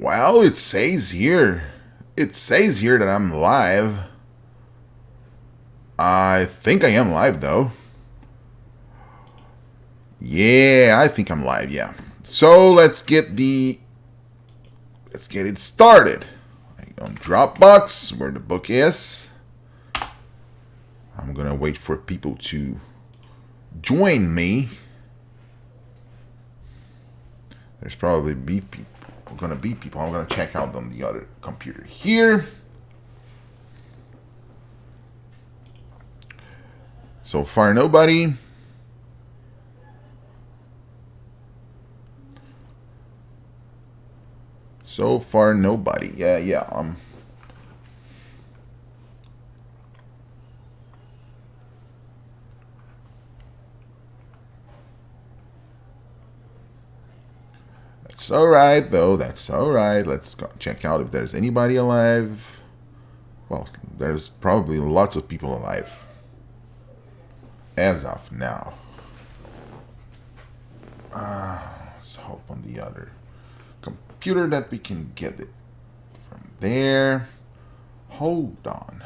Well, it says here. It says here that I'm live. I think I am live though. Yeah, I think I'm live, yeah. So let's get it started. On Dropbox, where the book is. I'm gonna wait for people to join me. There's probably gonna be people. I'm gonna check out on the other computer here. So far, nobody. So far, nobody. Yeah. That's alright, though. That's alright. Let's go check out if there's anybody alive. Well, there's probably lots of people alive. As of now. Let's hope on the other computer that we can get it from there. Hold on.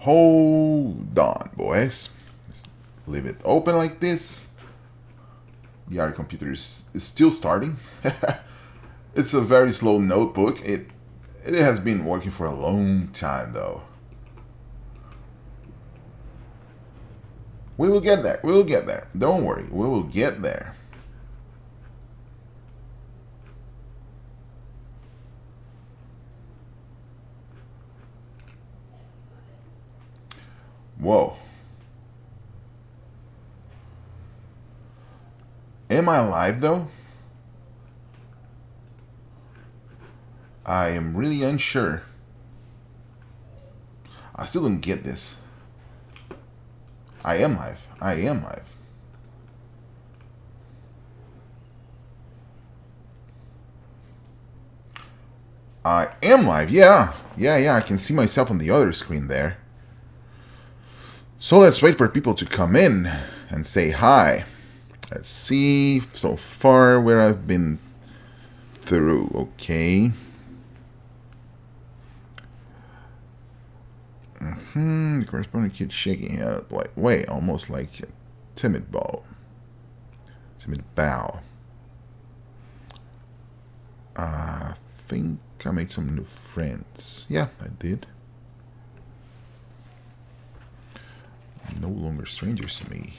Hold on, boys. Just leave it open like this. The other computer is still starting. It's a very slow notebook. It has been working for a long time, though. We will get there. We will get there. Don't worry. We will get there. Whoa. Am I live, though? I am really unsure. I still don't get this. I am live. I am live. I am live. Yeah. I can see myself on the other screen there. So let's wait for people to come in and say hi. Let's see so far where I've been through. Okay. The corresponding kid shaking head like way almost like a timid bow. I think I made some new friends. Yeah, I did. No longer strangers to me.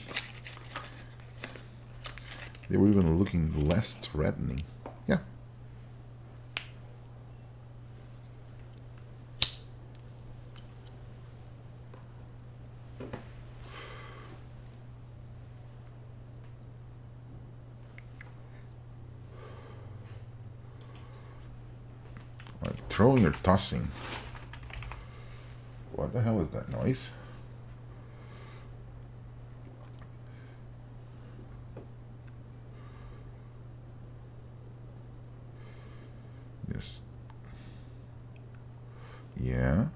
They were even looking less threatening. Yeah. Throwing or tossing? What the hell is that noise? Yes. Yeah.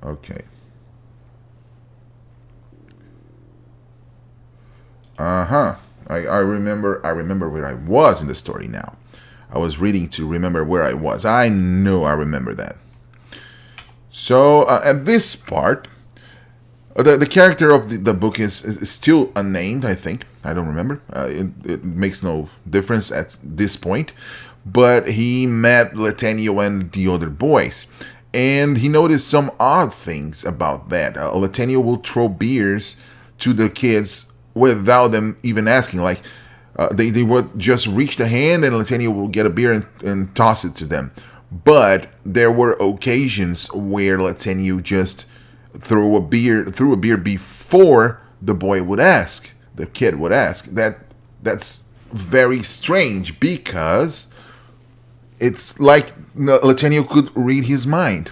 Okay. I remember where I was in the story now. I was reading to remember where I was. I know I remember that. So at this part, the character of the book is still unnamed, I think. I don't remember. It makes no difference at this point. But he met Letenio and the other boys. And he noticed some odd things about that. Letenio will throw beers to the kids without them even asking. Like, they would just reach the hand and Letenio will get a beer and toss it to them. But there were occasions where Letenio just threw a beer before the boy would ask. The kid would ask. That's very strange because it's like Letenio could read his mind.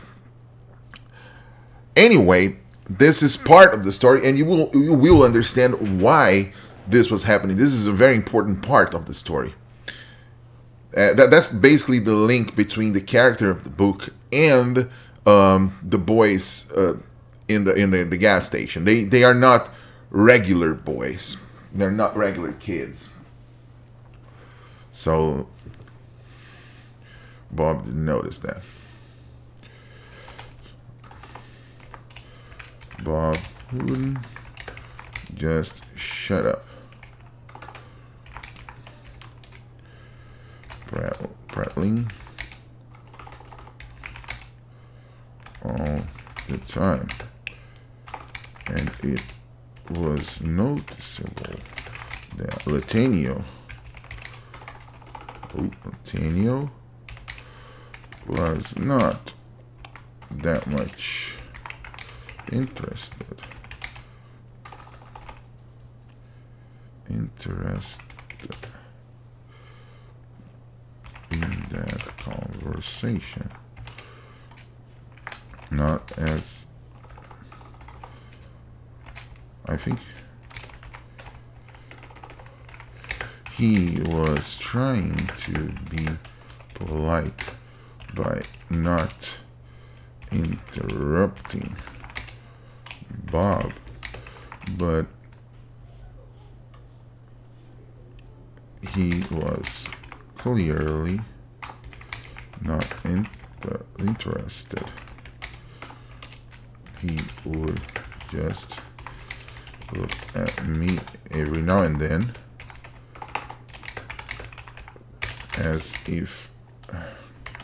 Anyway, this is part of the story, and you will understand why this was happening. This is a very important part of the story. That's basically the link between the character of the book and the boys in the gas station. They are not regular boys. They're not regular kids. So Bob didn't notice that. Bob wouldn't just shut up. Prattling all the time, and it was noticeable that Latino was not that much interested in that conversation. Not as I think he was trying to be polite by not interrupting Bob, but he was clearly not interested. He would just look at me every now and then as if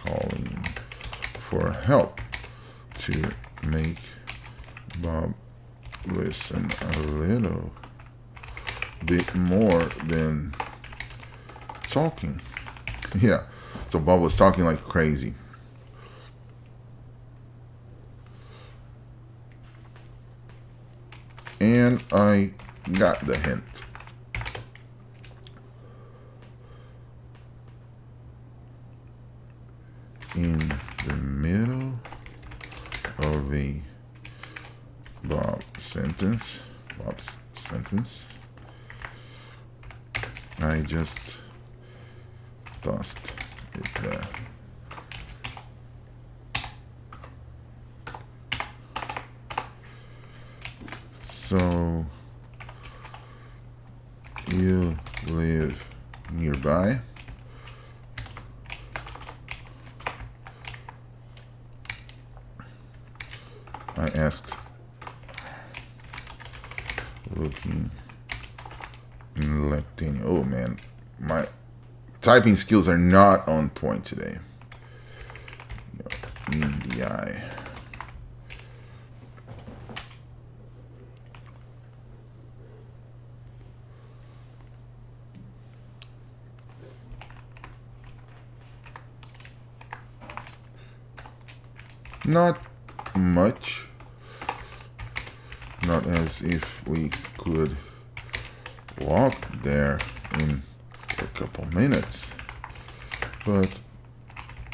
calling for help to make Bob listen a little bit more than talking. Yeah, so Bob was talking like crazy. And I got the hint. In the middle of a Bob's sentence, I just tossed it there. So you live nearby? I asked, looking in Latino. Oh man, my typing skills are not on point today. In the eye. Not much. Not as if we could walk there in a couple minutes. But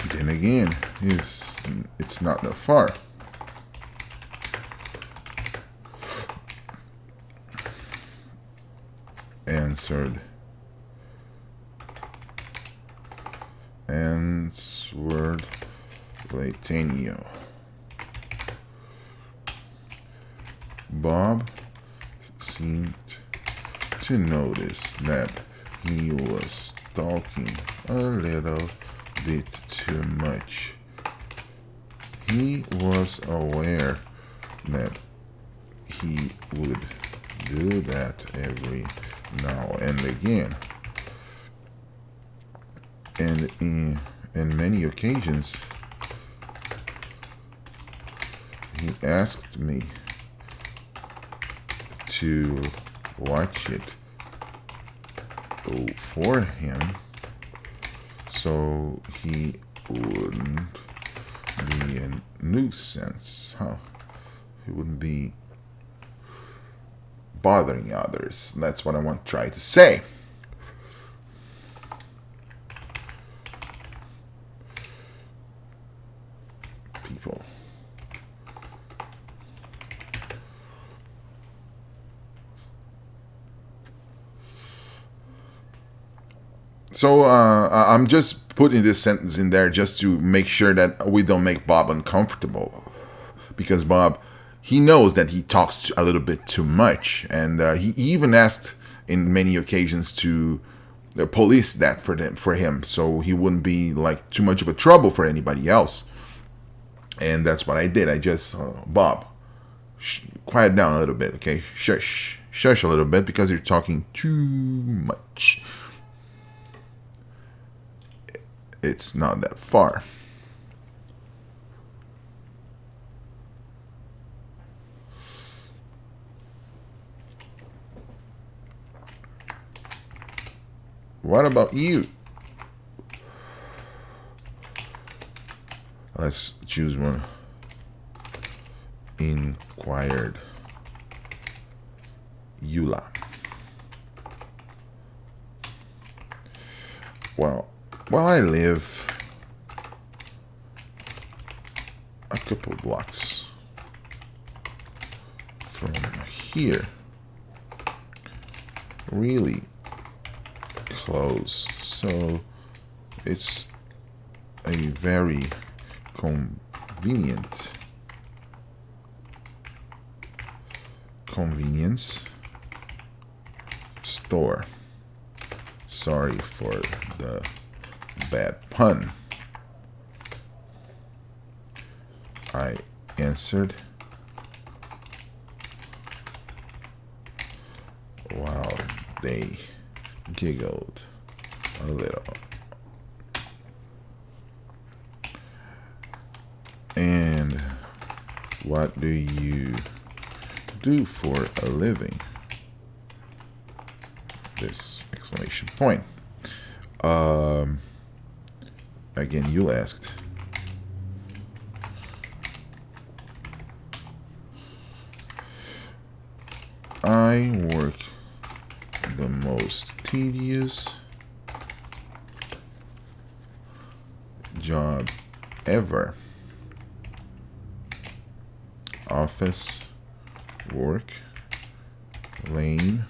then again, it's not that far. Answered Latino. Bob seemed to notice that he was talking a little bit too much. He was aware that he would do that every now and again. And in many occasions, he asked me to watch it for him so he wouldn't be a nuisance. He wouldn't be bothering others. That's what I want to try to say. People. So I'm just putting this sentence in there just to make sure that we don't make Bob uncomfortable, because Bob, he knows that he talks a little bit too much, and he even asked in many occasions to police that for him, so he wouldn't be like too much of a trouble for anybody else. And that's what I did. I just Bob, quiet down a little bit, okay? Shush a little bit because you're talking too much. It's not that far. What about you? Let's choose one. Inquired Eula. Well, I live a couple blocks from here. Really close. So it's a very convenience store. Sorry for the bad pun. I answered while they giggled a little. And what do you do for a living? This exclamation point. Again, you asked. I work the most tedious job ever. Office work, lame,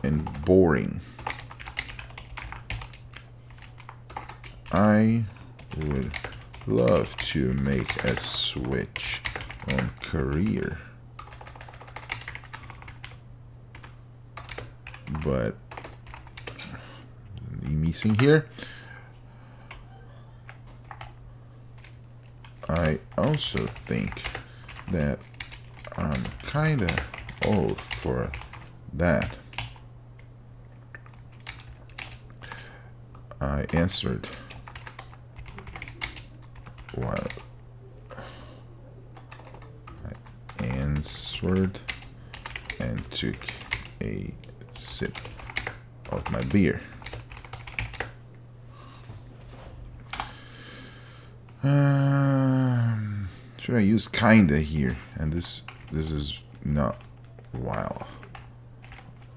and boring. I would love to make a switch on career, but missing here. I also think that I'm kinda old for that. I answered while I answered and took a sip of my beer. Should I use kinda here? And this is not while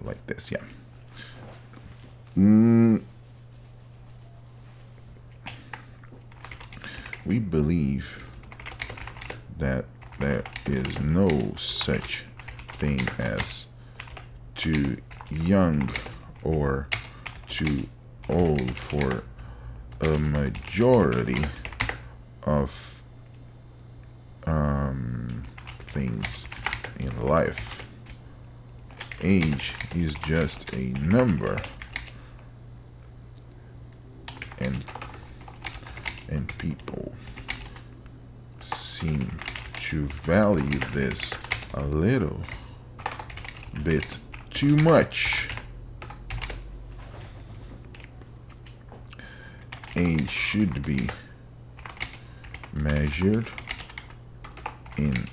like this, yeah. We believe that there is no such thing as too young or too old for a majority of things in life. Age is just a number, and people seem to value this a little bit too much. Age should be measured in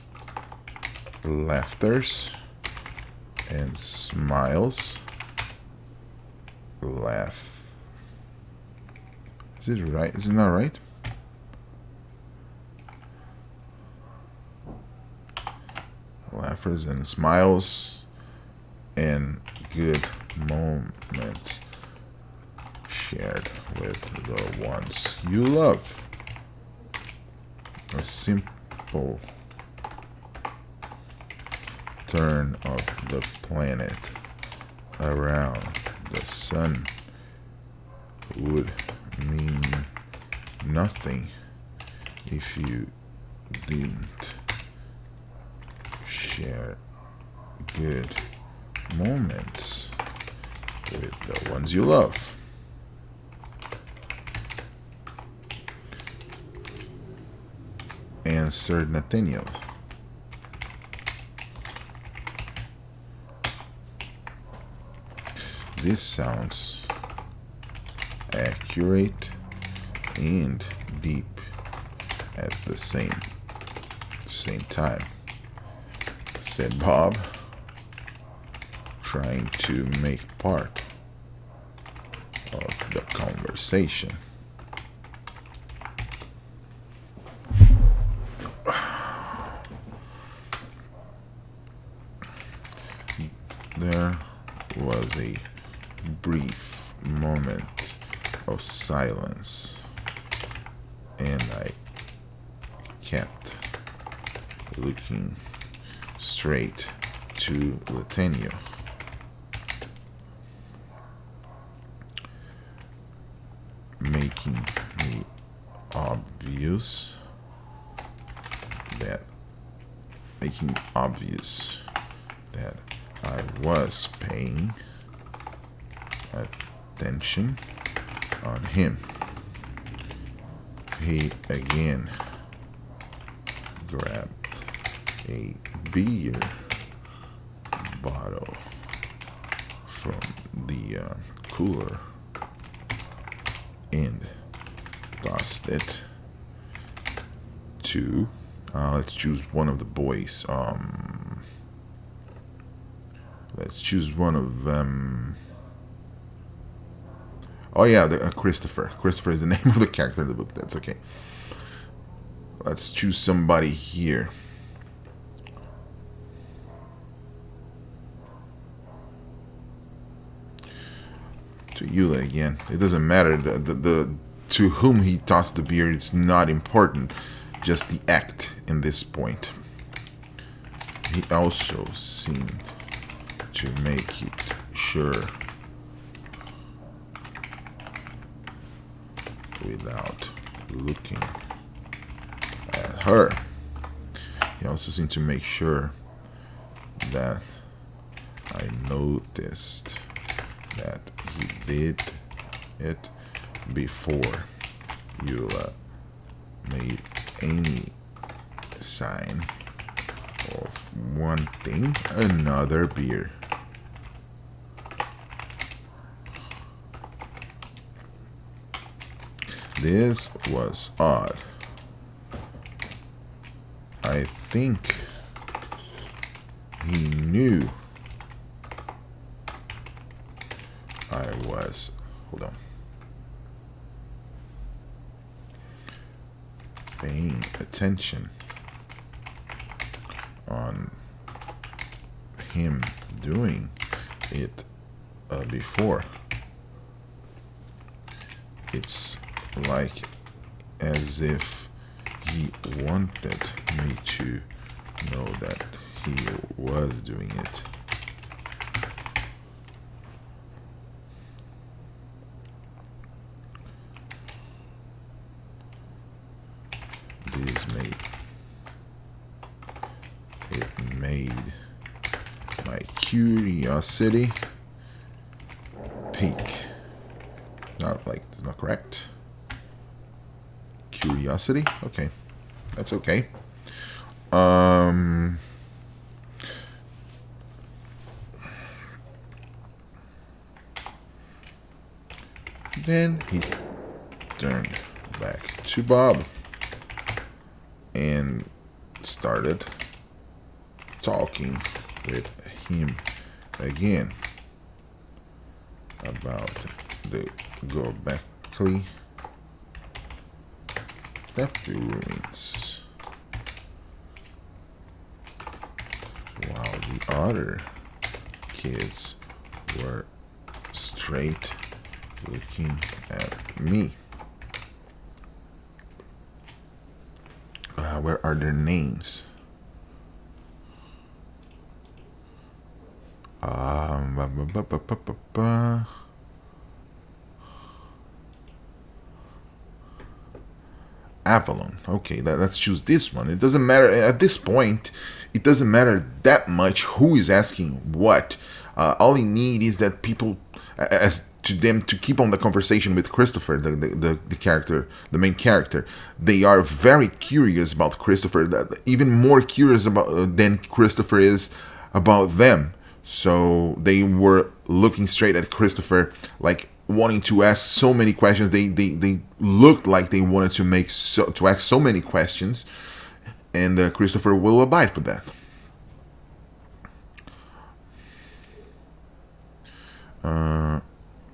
laughters and smiles. Laugh. Is it right? Is it not right? Laughers and smiles and good moments shared with the ones you love. A simple turn of the planet around the sun would mean nothing if you didn't share good moments with the ones you love. Answered Nathaniel. This sounds accurate and deep at the same time, said Bob, trying to make part of the conversation. There was a brief moment of silence, and I kept looking straight to Nathaniel. Making it obvious that I was paying attention on him. He again grabbed a beer bottle from the cooler and tossed it to let's choose one of the boys. Let's choose one of them. Oh yeah, Christopher. Christopher is the name of the character in the book. That's okay. Let's choose somebody here. To Eula again. It doesn't matter. The to whom he tossed the beer, it's not important. Just the act in this point. He also seemed to make it sure without looking at her. He also seemed to make sure that I noticed that he did it before Eula made any sign of wanting another beer. This was odd. I think he knew I was, hold on, paying attention on him doing it before. It's like as if he wanted me to know that he was doing it. This made my curiosity peak. It's not correct. Curiosity? Okay. That's okay. Then he turned back to Bob and started talking with him again about the Göbekli Tepe ruins, while the other kids were straight looking at me. Where are their names? Avalon. Okay, let's choose this one. It doesn't matter at this point. It doesn't matter that much who is asking what. All you need is that people, as to them, to keep on the conversation with Christopher, the character, the main character. They are very curious about Christopher, even more curious about than Christopher is about them. So they were looking straight at Christopher, like wanting to ask so many questions. They looked like they wanted to ask so many questions, and Christopher will abide for that.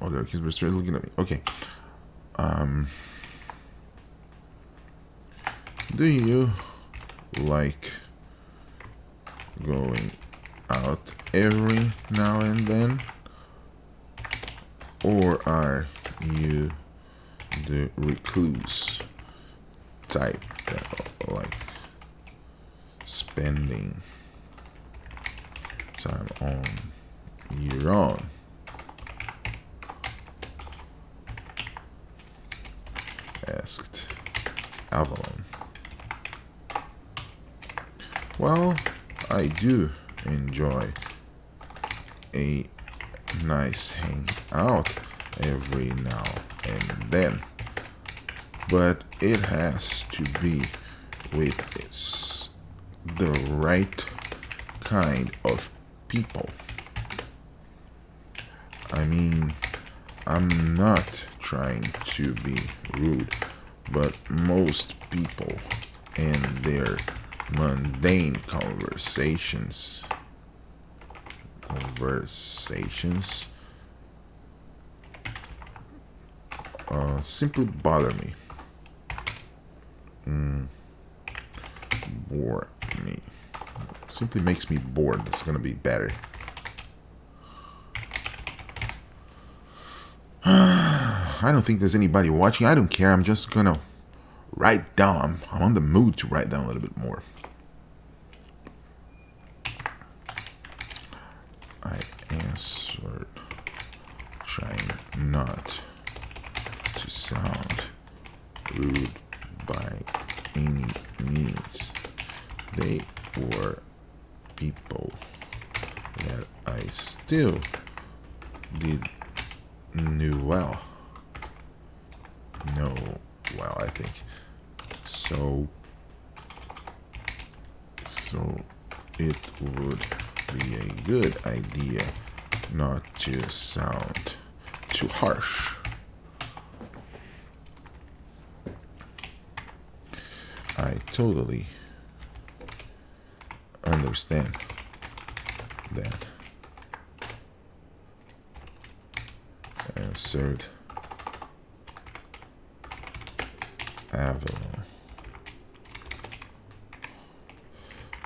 Oh, there kids were straight looking at me. Okay. Do you like going out every now and then? Or are you the recluse type that like spending time on your own? Asked Avalon. Well, I do enjoy a nice hangout every now and then, but it has to be with the right kind of people. I mean, I'm not trying to be rude, but most people and their mundane conversations simply bother me, bore me, simply makes me bored. That's gonna be better. I don't think there's anybody watching. I don't care. I'm just gonna write down. I'm on the mood to write down a little bit more. I answered, trying not to sound rude by any means. They were people that I still knew well. I think. So it would be a good idea not to sound too harsh. I totally understand that, answered Avalon.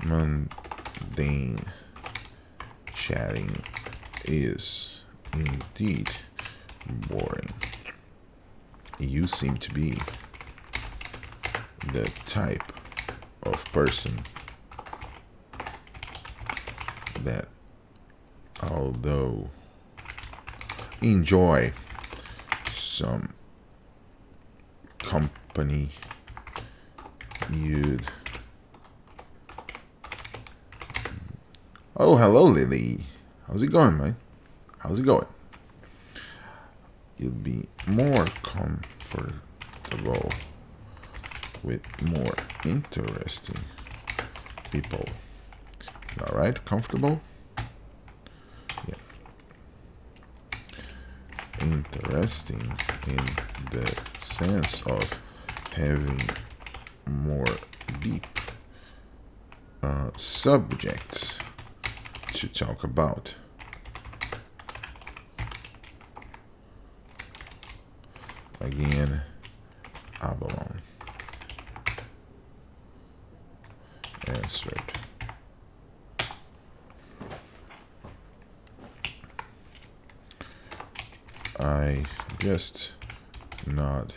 Mundane chatting is indeed boring. You seem to be the type of person that, although enjoy some company, you'd... Oh, hello, Lily. How's it going, man? How's it going? You'd be more comfortable with more interesting people. All right, comfortable? Yeah. Interesting in the sense of having more deep subjects to talk about. Again, Avalon answered. I just nodded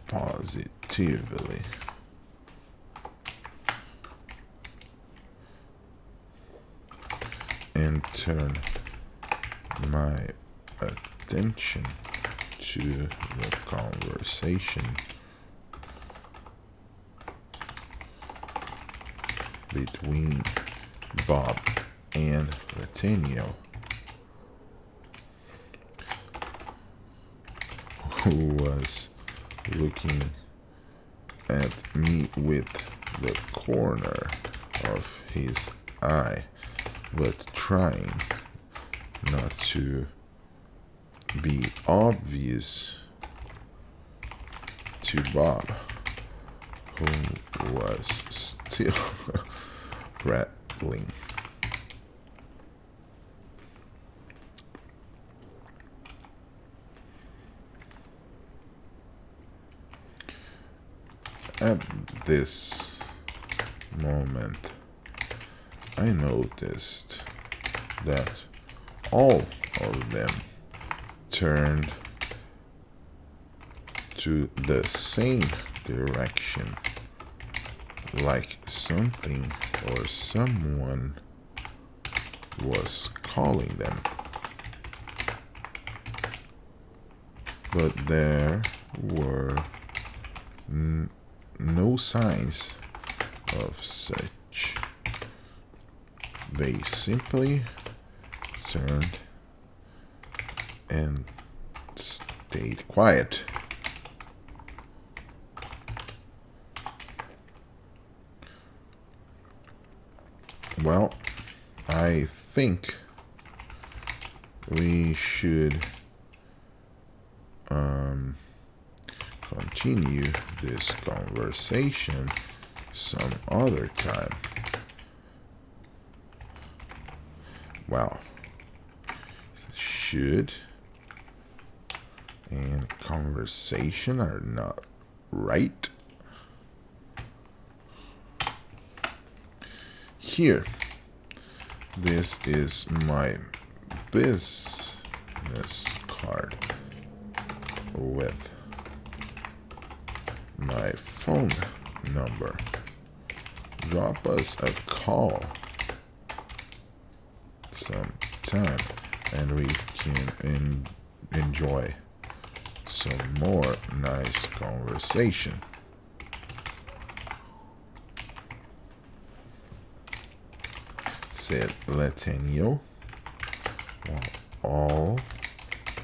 positively. And turned my attention to the conversation between Bob and Nathaniel, who was looking at me with the corner of his eye, but trying not to be obvious to Bob, who was still rattling. At this moment, I noticed that all of them turned to the same direction, like something or someone was calling them. But there were no signs of such. They simply turned and stayed quiet. Well, I think we should continue this conversation some other time. Well, should and conversation are not right. Here, this is my business card with my phone number. Drop us a call sometime and we can enjoy some more nice conversation. Said Nathaniel, while all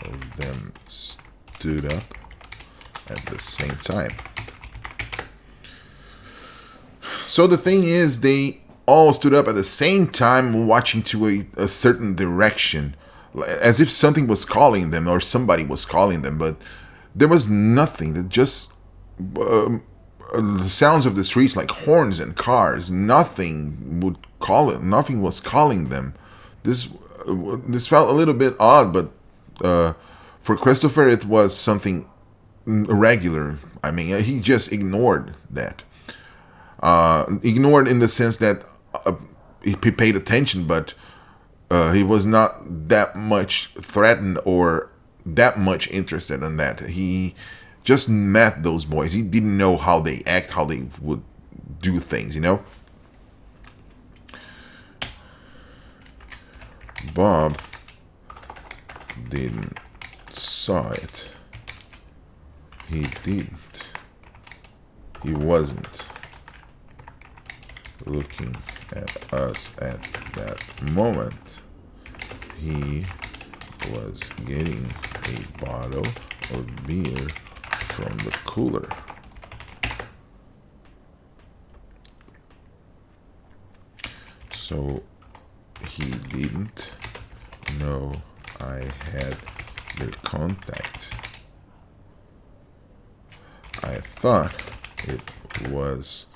of them stood up at the same time. So the thing is, they all stood up at the same time, watching to a certain direction, as if something was calling them or somebody was calling them, but there was nothing. That just the sounds of the streets, like horns and cars. Nothing would call it. Nothing was calling them. This felt a little bit odd, but for Christopher, it was something regular. I mean, he just ignored that. Ignored in the sense that he paid attention, but he was not that much threatened or that much interested in that. He just met those boys. He didn't know how they act, how they would do things, you know? Bob didn't saw it. He didn't. He wasn't looking at us at that moment. He was getting a bottle of beer from the cooler. So he didn't know I had their contact. I thought it was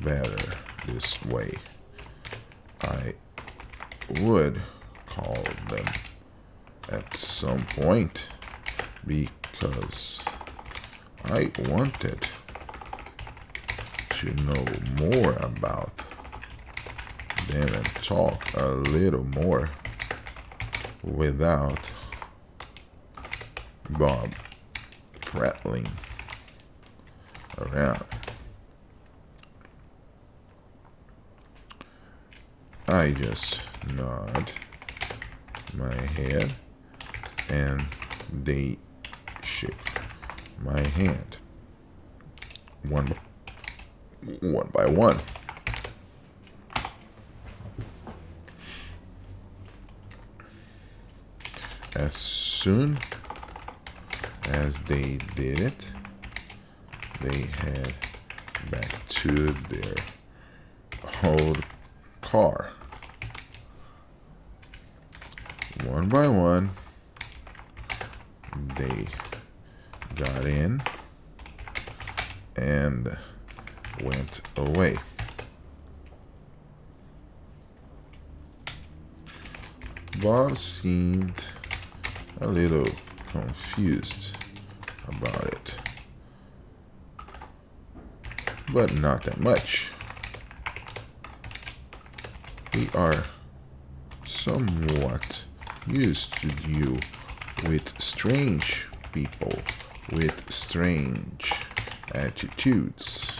better this way. I would call them at some point because I wanted to know more about them and talk a little more without Bob prattling around. I just nod my head and they shake my hand one by one. As soon as they did it, they head back to their old car. One by one, they got in and went away. Bob seemed a little confused about it, but not that much. We are somewhat used to deal with strange people with strange attitudes.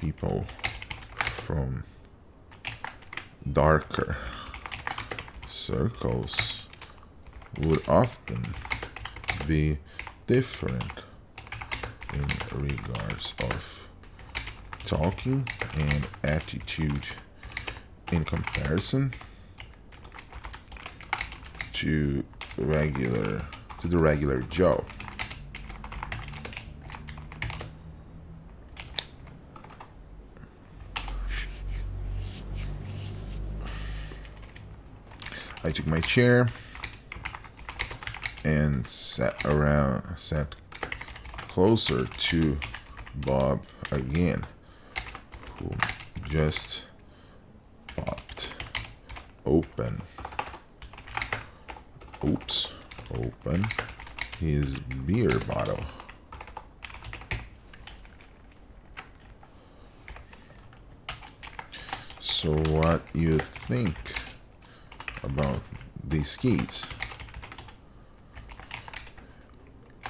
People from darker circles would often be different in regards of talking and attitude in comparison to the regular Joe. I took my chair and sat closer to Bob again, who just popped open his beer bottle. So what you think about these keys?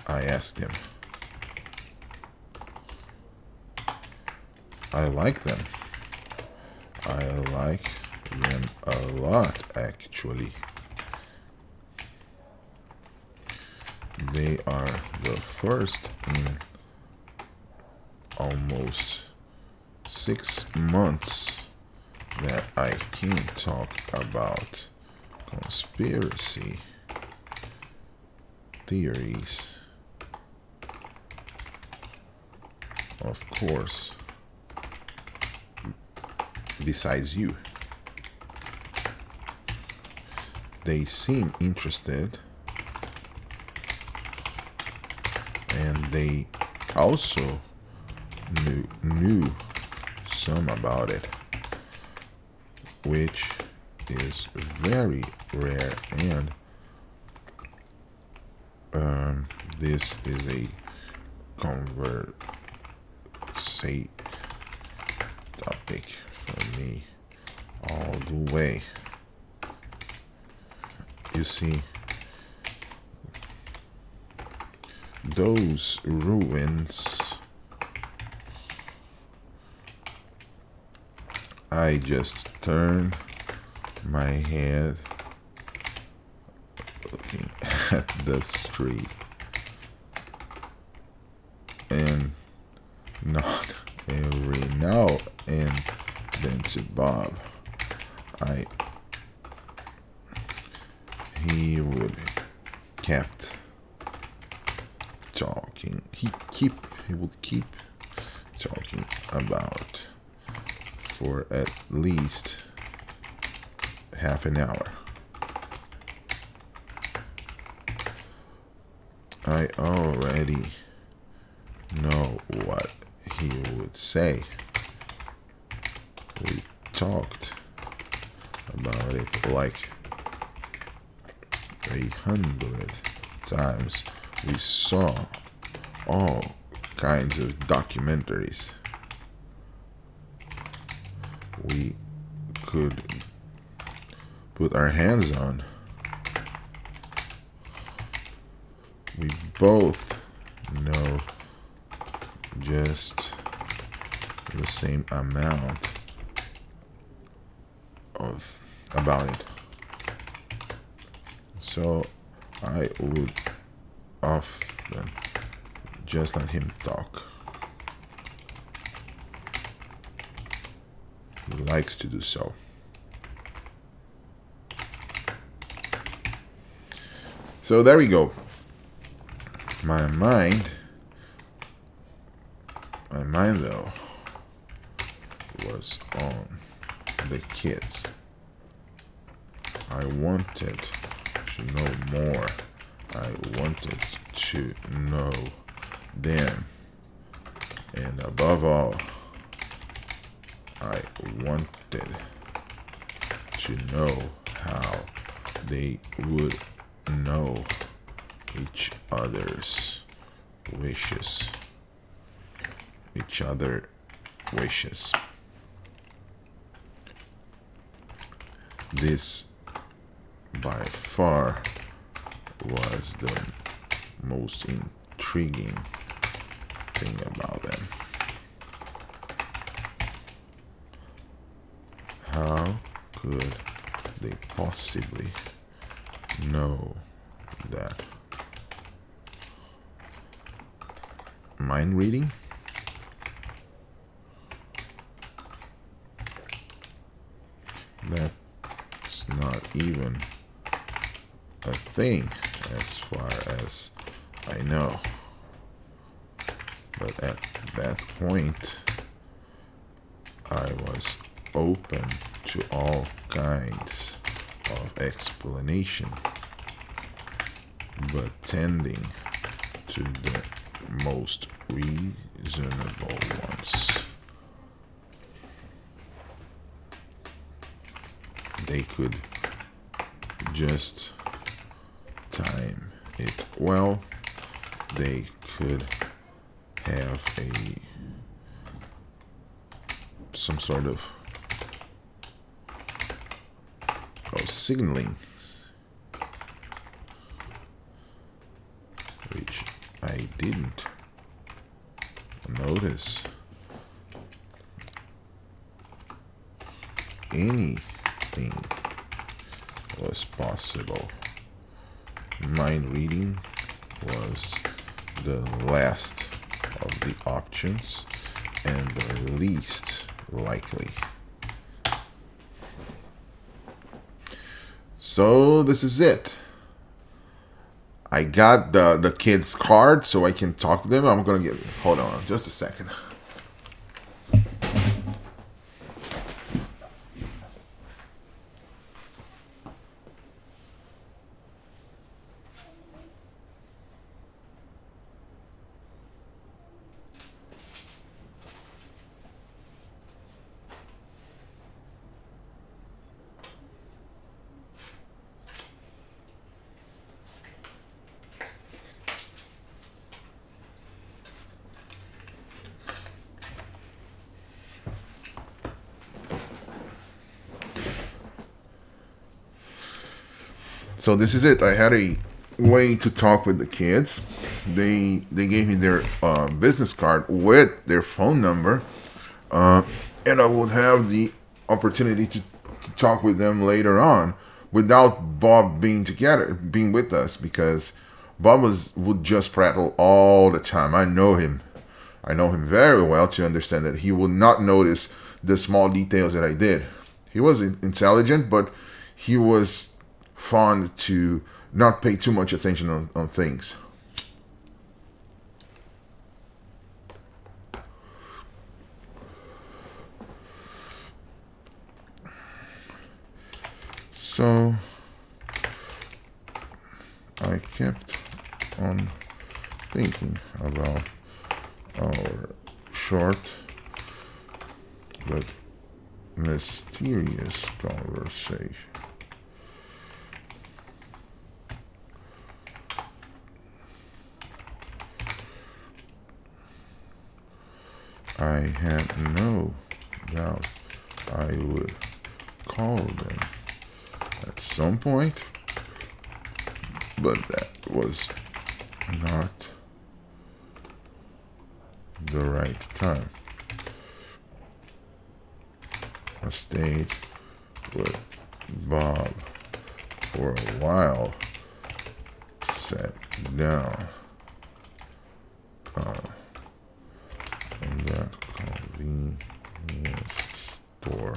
I asked him. I like them. I like them a lot, actually. They are the first in almost 6 months that I can talk about conspiracy theories. Of course, besides you. They seem interested, and they also knew some about it, which is very rare, and this is a topic for me all the way. You see, those ruins, I just turned my head looking at the street and not every now and then to Bob. He would kept talking. He would keep talking about for at least half an hour. I already know what he would say. We talked about it like 100 times. We saw all kinds of documentaries. We could put our hands on. We both know just the same amount of about it. So I would often just let him talk. He likes to do so. So there we go. My mind though was on the kids. I wanted to know more. I wanted to know them. And above all, I wanted to know how they would know each other's wishes. Each other wishes. This by far was the most intriguing thing about them. How could they possibly know that? Mind reading? That's not even a thing as far as I know. But at that point, I was open to all kinds of explanation, but tending to the most reasonable ones. They could just time it well. They could have some sort of signaling, which I didn't notice anything was possible. Mind reading was the last of the options and the least likely. So this is it. I got the kid's card so I can talk to them. I'm gonna hold on just a second. So this is it. I had a way to talk with the kids. They gave me their business card with their phone number, and I would have the opportunity to talk with them later on without Bob being with us, because Bob would just prattle all the time. I know him. I know him very well to understand that he would not notice the small details that I did. He was intelligent, but he was fond to not pay too much attention on things. So I kept on thinking about our short but mysterious conversation. I had no doubt I would call them at some point, but that was not the right time. I stayed with Bob for a while. Sat down in that convenience store.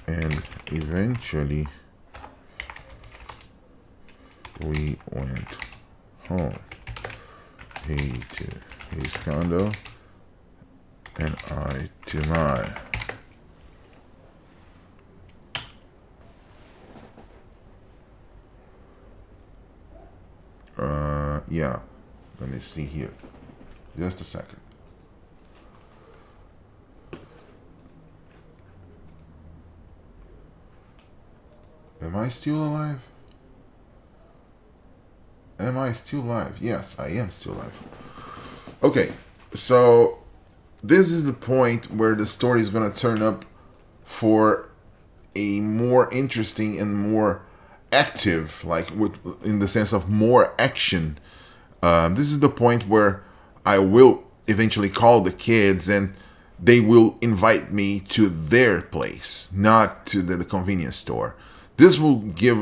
And eventually we went home. He to his condo and I to mine. Yeah. Let me see here. Just a second. Am I still alive? Am I still alive? Yes, I am still alive. Okay, so this is the point where the story is going to turn up for a more interesting and more active, like in the sense of more action. This is the point where I will eventually call the kids and they will invite me to their place, not to the convenience store. This will give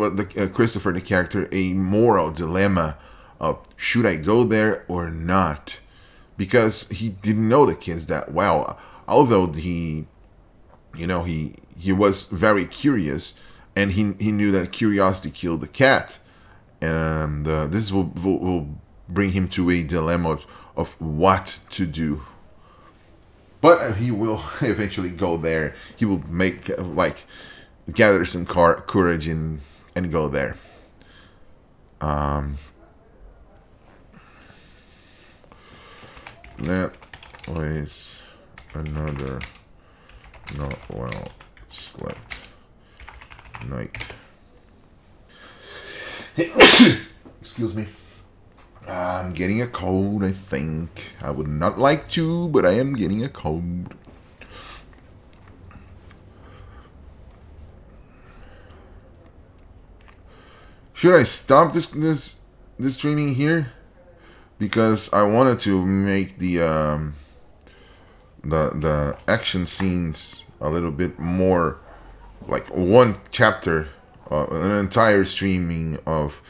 Christopher, the character, a moral dilemma of should I go there or not? Because he didn't know the kids that well. Although he was very curious, and he knew that curiosity killed the cat. And this will bring him to a dilemma of what to do. But he will eventually go there. He will make gather some courage and go there. That was another not well slept night. Excuse me. I'm getting a cold, I think. I would not like to, but I am getting a cold. Should I stop this streaming here? Because I wanted to make the action scenes a little bit more like one chapter, an entire streaming of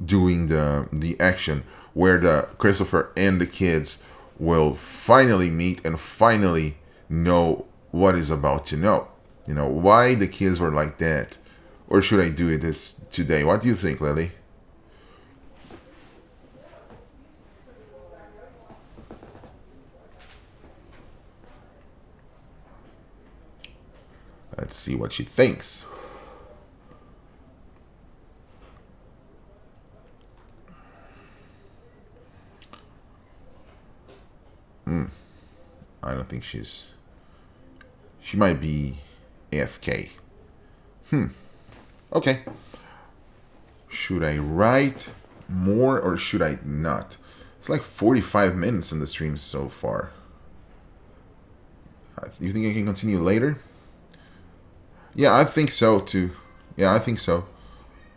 doing the action where the Christopher and the kids will finally meet and finally know what is about to know. You know, why the kids were like that. Or should I do it this today? What do you think, Lily? Let's see what she thinks. I don't think she might be AFK. Okay. Should I write more or should I not? It's like 45 minutes in the stream so far. You think I can continue later? Yeah, I think so too. Yeah, I think so.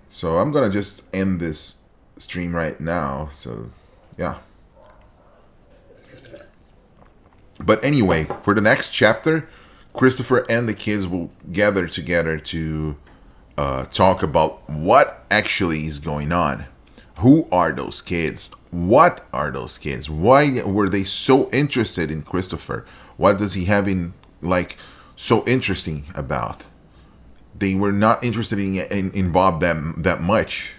So I'm gonna just end this stream right now. So, yeah. But anyway, for the next chapter, Christopher and the kids will gather together to talk about what actually is going on. Who are those kids? What are those kids? Why were they so interested in Christopher? What does he have so interesting about? They were not interested in Bob that much.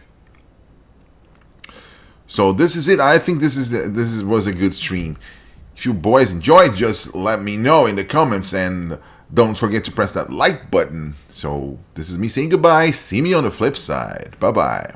So this is it. I think this was a good stream. If you boys enjoyed, just let me know in the comments and don't forget to press that like button. So this is me saying goodbye. See me on the flip side. Bye bye.